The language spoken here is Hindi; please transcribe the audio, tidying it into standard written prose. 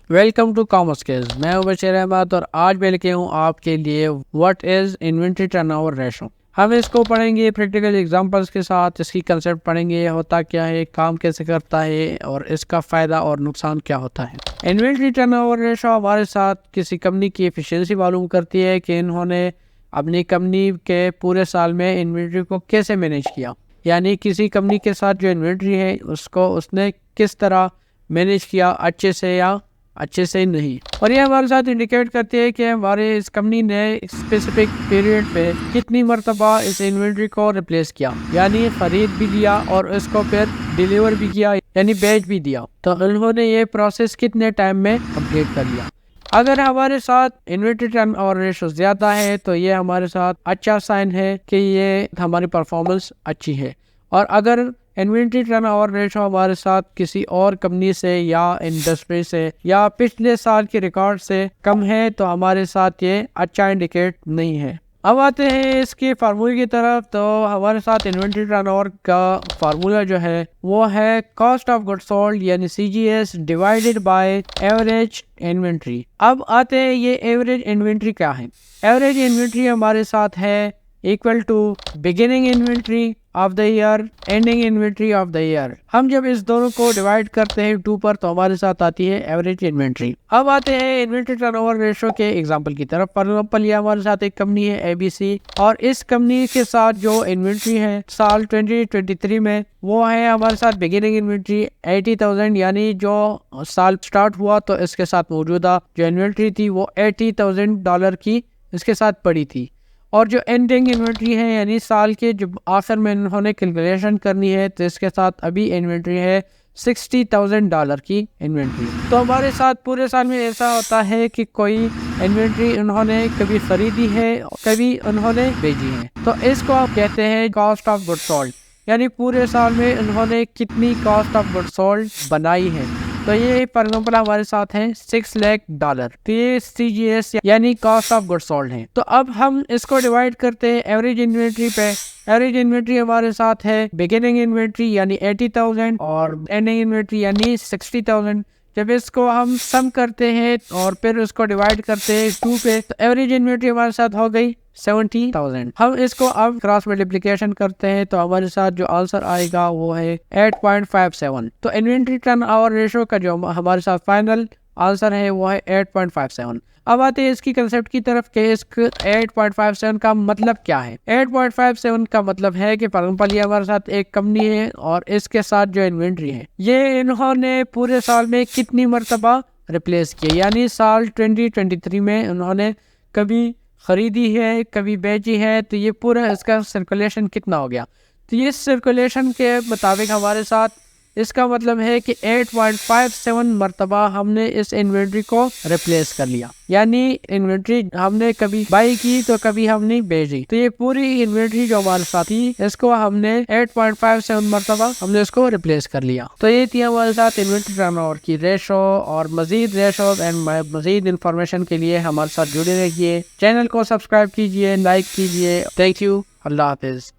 Welcome to commerce skills. मैं हूं बशीर अहमद और आज मैं लेके हूं आपके लिए what is inventory turnover ratio. हम इसको पढ़ेंगे प्रैक्टिकल एग्जांपल्स के साथ। इसकी कंसेप्ट पढ़ेंगे, होता क्या है, काम कैसे करता है और इसका फ़ायदा और नुकसान क्या होता है। इन्वेंट्री टर्नओवर रेशो हमारे साथ किसी कंपनी की एफिशिएंसी मालूम करती है कि इन्होंने अपनी कंपनी के पूरे साल में इन्वेंट्री को कैसे मैनेज किया, यानी किसी कंपनी के साथ जो इन्वेंट्री है उसको उसने किस तरह मैनेज किया, अच्छे से या अच्छे से नहीं। और ये हमारे साथ इंडिकेट करती है कि हमारे इस कंपनी ने स्पेसिफिक पीरियड पे कितनी मरतबा इस इन्वेंट्री को रिप्लेस किया, यानी खरीद भी लिया और इसको फिर डिलीवर भी किया, यानी बेच भी दिया। तो उन्होंने ये प्रोसेस कितने टाइम में कंप्लीट कर लिया। अगर हमारे साथ इन्वेंट्री टर्न और रेशो ज्यादा है तो ये हमारे साथ अच्छा साइन है कि ये हमारी परफॉर्मेंस अच्छी है। और अगर इन्वेंट्री टर्नओवर रेशो हमारे साथ किसी और कंपनी से या इंडस्ट्री से या पिछले साल के रिकॉर्ड से कम है तो हमारे साथ ये अच्छा इंडिकेट नहीं है। अब आते हैं इसके फार्मूले की तरफ। तो हमारे साथ इन्वेंट्री टर्नओवर का फार्मूला जो है वो है कॉस्ट ऑफ गुड्स सोल्ड यानी CGS divided by average inventory. अब आते हैं ये एवरेज इन्वेंट्री क्या है। एवरेज इन्वेंट्री हमारे साथ है equal to beginning inventory of the year, ending inventory of the year. हम जब इस दोनों को डिवाइड करते हैं 2 पर तो हमारे साथ आती है एवरेज इन्वेंट्री। अब आते हैं इन्वेंट्री टर्नओवर रेशो के एग्जांपल की तरफ। फॉर एग्जांपल ये हमारे साथ एक कंपनी है ABC और इस कंपनी के साथ जो इन्वेंट्री है साल 2023 में वो है हमारे साथ बिगिनिंग इन्वेंट्री 80,000, यानी जो साल स्टार्ट हुआ तो इसके साथ मौजूदा जो इन्वेंट्री थी वो $80,000 की इसके साथ पड़ी थी। और जो एंडिंग इन्वेंट्री है यानी साल के जब आखिर में इन्होंने कैलकुलेशन करनी है तो इसके साथ अभी इन्वेंट्री है $60,000 की इन्वेंट्री। तो हमारे साथ पूरे साल में ऐसा होता है कि कोई इन्वेंट्री उन्होंने कभी खरीदी है कभी उन्होंने बेची है, तो इसको आप कहते हैं कॉस्ट ऑफ गुड्स सोल्ड, यानी पूरे साल में उन्होंने कितनी कॉस्ट ऑफ गुड्स सोल्ड बनाई है। तो ये फॉर एग्जाम्पल हमारे साथ है $6 लाख, तो ये CGS यानी कॉस्ट ऑफ गुड्स सोल्ड है। तो अब हम इसको डिवाइड करते हैं एवरेज इन्वेंट्री पे। एवरेज इन्वेंट्री हमारे साथ है बिगिनिंग इन्वेंट्री यानी 80,000 और एंडिंग इन्वेंट्री यानी 60,000। जब इसको हम सम करते हैं और फिर उसको डिवाइड करते हैं 2 पे तो एवरेज इन्वेंट्री हमारे साथ हो गई 70,000। हम इसको अब क्रॉस मल्टीप्लिकेशन करते हैं तो हमारे साथ जो आंसर आएगा वो है 8.57। तो इन्वेंट्री टर्नओवर रेशो का जो हमारे साथ फाइनल आंसर है वो है 8.57। अब आते हैं इसकी कंसेप्ट की तरफ कि इस 8.57 का मतलब क्या है। 8.57 का मतलब है कि फॉर एग्जांपल ये हमारे साथ एक कंपनी है और इसके साथ जो इन्वेंट्री है ये इन्होंने पूरे साल में कितनी मरतबा रिप्लेस किया, यानी साल 2023 में उन्होंने कभी खरीदी है कभी बेची है, तो ये पूरा इसका सर्कुलेशन कितना हो गया। तो ये सर्कुलेशन के मुताबिक हमारे साथ इसका मतलब है कि 8.57 मरतबा हमने इस इन्वेंट्री को रिप्लेस कर लिया, यानी इन्वेंट्री हमने कभी बाई की तो कभी हमने बेची। तो ये पूरी इन्वेंट्री जो हमारे साथ थी इसको हमने 8.57 मरतबा हमने इसको रिप्लेस कर लिया। तो ये थी हमारे साथ इन्वेंट्री टर्नओवर की रेशो। और मजीद रेशो एंड मजीद इंफॉर्मेशन के लिए हमारे साथ जुड़े रहिए। चैनल को सब्सक्राइब कीजिए, लाइक कीजिए। Thank you, Allah Hafiz.